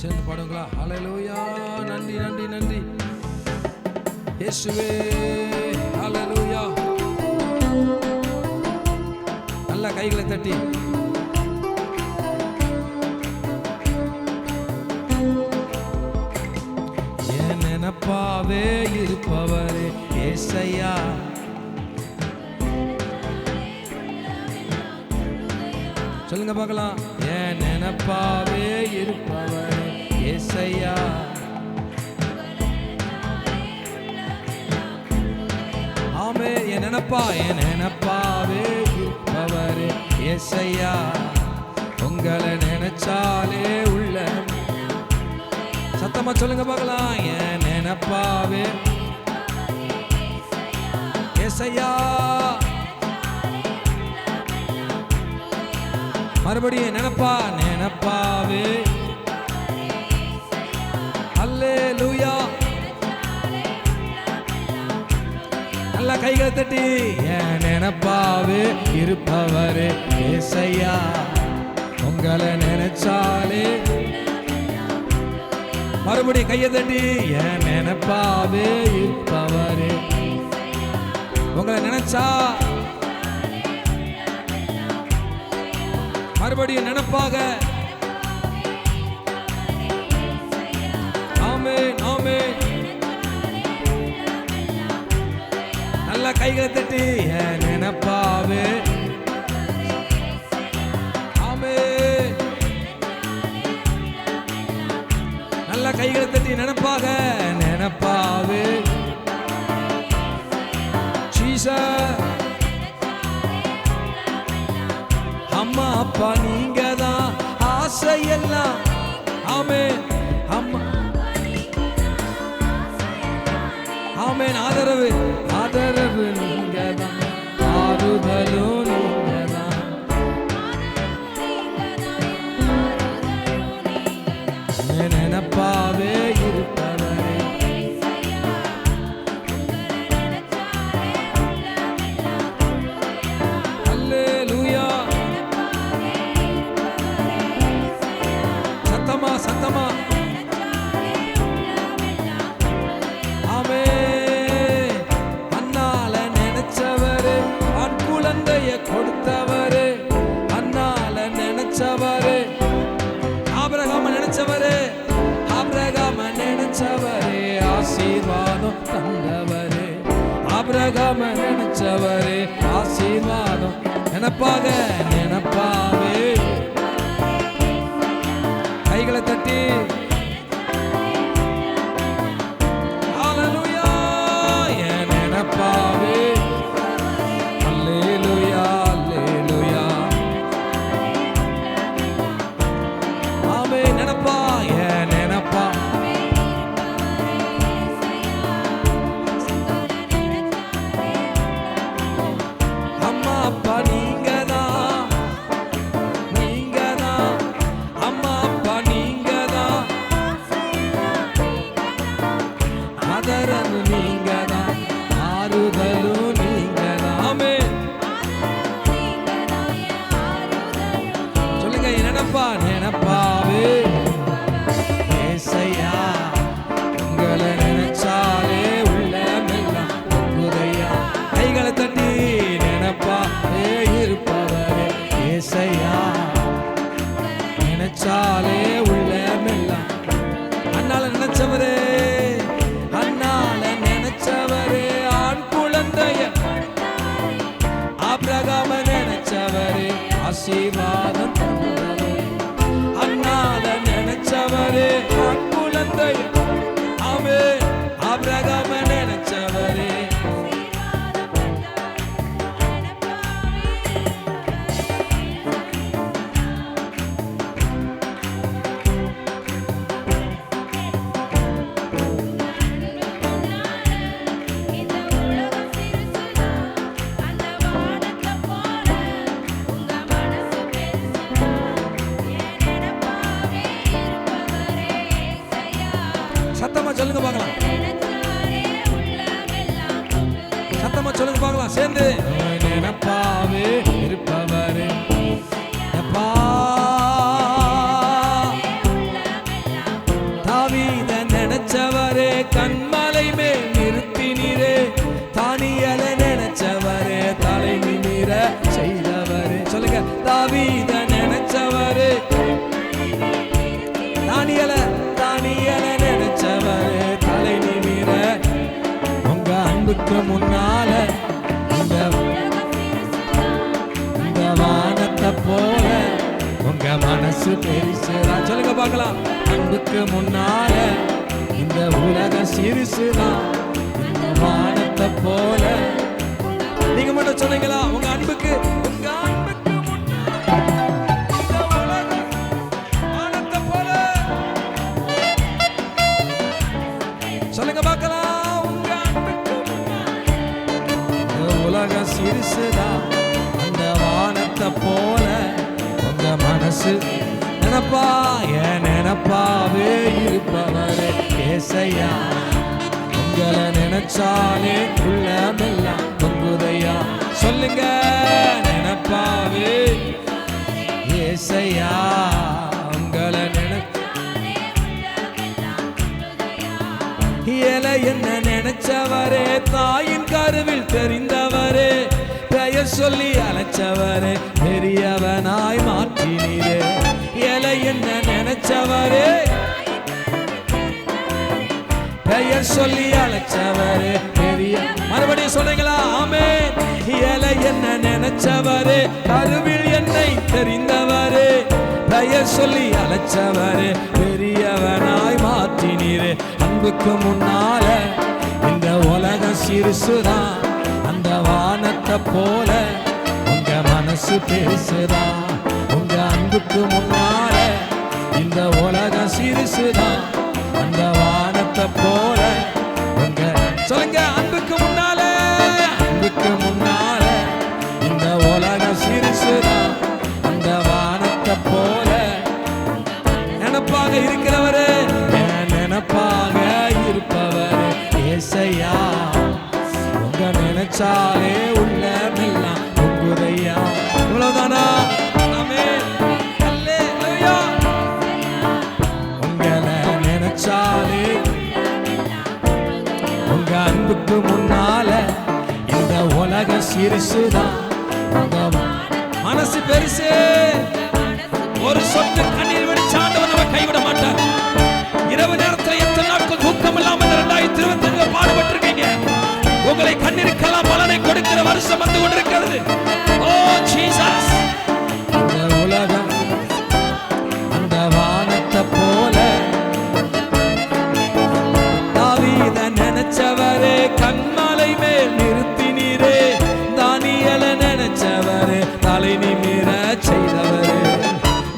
சேர்ந்து பாடுங்களா? ஹல்லேலூயா. நன்றி நன்றி நன்றி இயேசுவே. ஹல்லேலூயா. நல்ல கைகளை தட்டி என் நினைப்பாவே இருப்பவரே ஏசையா. சொல்லுங்க பார்க்கலாம். என் நினைப்பாவே இருப்பவரே ஏசையா. ஆமே. என் நினைப்பாவே இருப்பவரே ஏசையா. உங்களை நினைச்சாலே உள்ள சத்தமா சொல்லுங்க பார்க்கலாம். என் நினைப்பாவே ஏசையா. மறுபடியும் நினைப்பாவே. அல்லேலூயா. நல்ல கைகளை தட்டி என் நினைப்பாவே இருப்பவரே ஏசையா. உங்களை நினைச்சாலே மறுபடியும் கையை தட்டி என் நினைப்பாவே இருப்பவரே. உங்களை நினைச்சா மறுபடியும் நினைப்பாக. ஆமென் ஆமென். நல்ல கைகளை தட்டி என் நினைப்பாவே. ஆமென். நல்ல கைகளை தட்டி நினைப்பாவே. ஜீசஸ். அம்மா அப்பா நீங்க தான் ஆசையெல்லாம். ஆமென் ஆமென். ஆதரவு நீங்க தான், ஆறுதலும் நீங்க தான். நினைப்பாவே இருப்பவரே. அல்லேலூயா. சத்தமா. ஆமே. அண்ணால நினைச்சவரு ஆண் குழந்தைய கொடுத்தவரு. அண்ணால நினைச்சவரு ஆபிரகாம நினைச்சவரு ஆசீர்வாதம் தந்தவரு. ஆபிரகாம நினைச்சவரு ஆசீர்வாதம். நினைப்பாவே. கைகளை தட்டி ஹல்லேலூயா. என் நினைப்பாவே. அல்லேலூயா அல்லேலூயா. ஆமென். நினைப்பா என் நினைப்பா. அம்மா அப்பா நீங்க தான் அன்புக்கு முன்னால இந்த வானத்தை போல உங்க மனசு பெருசுதான். சொல்லுங்க பார்க்கலாம். அன்புக்கு முன்னால இந்த உலகம் சிறுசுதான், இந்த வானத்தை போல. நீங்க மட்டும் சொன்னீங்களா? உங்க அன்புக்கு சொல்லுங்க பார்க்கலாம். உங்க அன்புக்கு இந்த உலகம் சிறுசுதான், அந்த வானத்தை போல உங்க மனசு. நினைப்பா என் நினைப்பாவே இருப்பவரே ஏசையா, உங்களை நினைச்சாலே உள்ளமெல்லாம் பொங்குதையா. சொல்லுங்க. நினைப்பாவே ஏசையா, உங்களை என்ன நினைச்சவரே, தாயின் கருவில் தெரிந்தவரே, பெயர் சொல்லி அழைச்சவரே, பெரியவனாய் மாற்றினீரே. என்ன நினைச்சவரே, பெயர் சொல்லி அழைச்சவரே, பெரிய. மறுபடியும் சொல்லுங்களா? ஆமென். என்ன நினைச்சவரே, கருவில் என்னை தெரிந்தவரே, பெயர் சொல்லி அழைச்சவரே, பெரியவனாய் மாற்றினீரே. அன்புக்கு முன்னால இந்த உலகம் சிறுசுதான், அந்த வானத்தை போல உங்க மனசு பெருசுதான். உங்க அன்புக்கு முன்னால இந்த உலகம் சிறுசுதான், அந்த வானத்தை போல உங்க. சொல்லுங்க. அன்புக்கு முன்னால, அன்புக்கு முன்னால இந்த உலகம் சிறுசுதான், அந்த வானத்தை போல. நினைப்பாக இருக்கிறவரே, நினைப்பாக இருப்பவரே ஏசையா, உங்க நினைச்சாலே உள்ளமெல்லாம் பொங்குதையா. இவ்வளவுதானா? ஆமென். அல்லேலூயா. உங்களை நினைச்சாலே உங்க அன்புக்கு முன்னால இந்த உலக சிறுசுதான், உங்க மனசு பெருசு. ஒரு சொட்டு கண்ணீர் வடிச்சு ஆண்டவர் நம்ம கைவிட மாட்டார். இரவு நேரத்தில் எத்தனை நாட்கள் தூக்கம் இல்லாமல் 2025 பாடுபட்டிருக்கீங்க. உங்களை கண்ணீருக்கெல்லாம் பலனை கொடுக்கிற வருஷம் வந்து கொண்டிருக்கிறது. ஓ ஜீசஸ். இந்த உலகம் அந்த வானத்தை போல, தாவீத நினைச்சவரே, கண்மலை மேல் நிறுத்தினீரே, தானியேல நினைச்சவரே, தலை நிமிர செய்தவரே,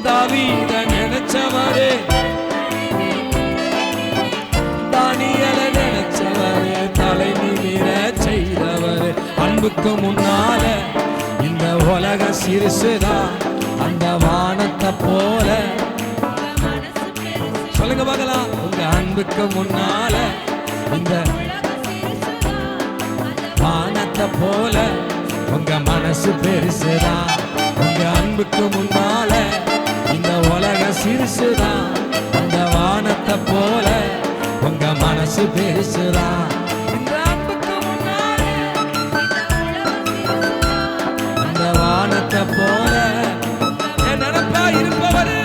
தாவீத நினைச்சவரே, தானியேல நினைச்சவரே, தலை நிமிர செய்தவரே. அன்புக்கு முன்னால இந்த உலக சிறுசுதான், அந்த வானத்தை போல. சொல்லுங்க பார்க்கலாம். உங்க அன்புக்கு முன்னால இந்த வானத்தை போல உங்க மனசு பெருசுதான். உங்க அன்புக்கு முன்னால இந்த உலக சிறுசுதான், அந்த வானத்தை போல உங்க மனசு பெருசுதான். இந்த அன்புக்கு முன்னால அந்த வானத்தை போல என் நினைப்பா இருப்பவரே,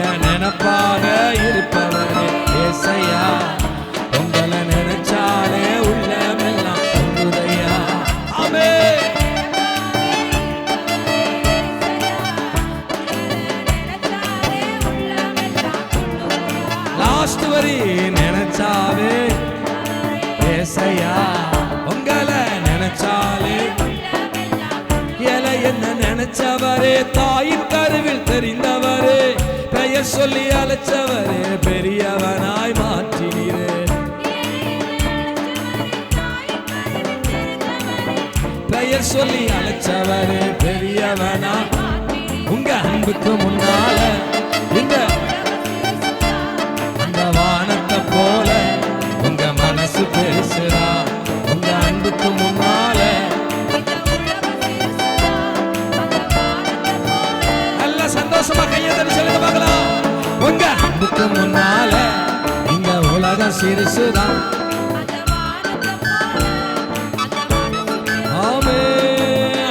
என் நினைப்பாக இருப்பவரே ஏசையா, உங்களை நினைச்சாலே உள்ளமெல்லாம் பொங்குதையா. ஆமென். லாஸ்ட் வரி. நினைச்சாவே ஏசையா, உங்களை நினைச்சாலே. என்ன நினைச்சவரே, தாயின் கருவில் தெரிந்தவரே, பெயர் சொல்லி அழைச்சவரே, பெரியவனாய் மாற்றினீரே. பெயர் சொல்லி அழைச்சவரே, பெரியவனா. உங்க அன்புக்கு முன்னால இந்த அந்த வானத்தை போல உங்க மனசு பெருசுதா. உங்க அன்புக்கு முன்னால நல்ல சந்தோஷமா கையெழுத்து சொல்லுங்க பார்க்கலாம். உங்க அன்புக்கு முன்னால இந்த உலகம் சிறுசுதான். ஆமே,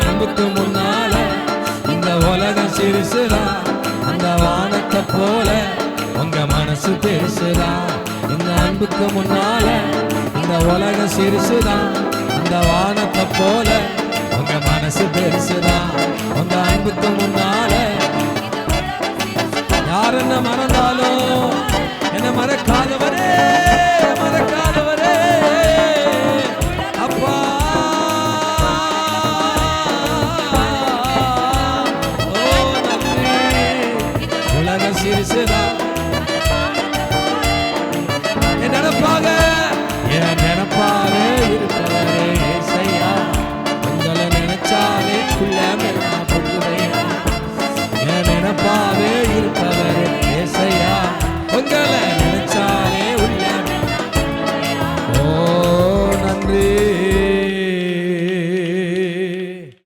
அன்புக்கு முன்னால இந்த உலகம் சிறுசுதான். அந்த வானத்தை போல உங்க மனசு பெருசுதான். இந்த அன்புக்கு முன்னால இந்த உலகம் சிறுசுதான். அந்த வானத்தை போல உங்க மனசு பெருசுதான். உங்க அன்புக்கு முன்னால யார் என்ன மறந்தாலும் என்ன மறக்காதவரே, மறக்காதவரே அப்பா. ஓ நன்றி. உலக சிறுசுதான் என் நினைப்பாக, என் நினைப்பாக இருக்கிறவரே ஏசையா. உங்களை நினைச்சாலே குள்ள பொங்குதையா. என் நினைப்பாக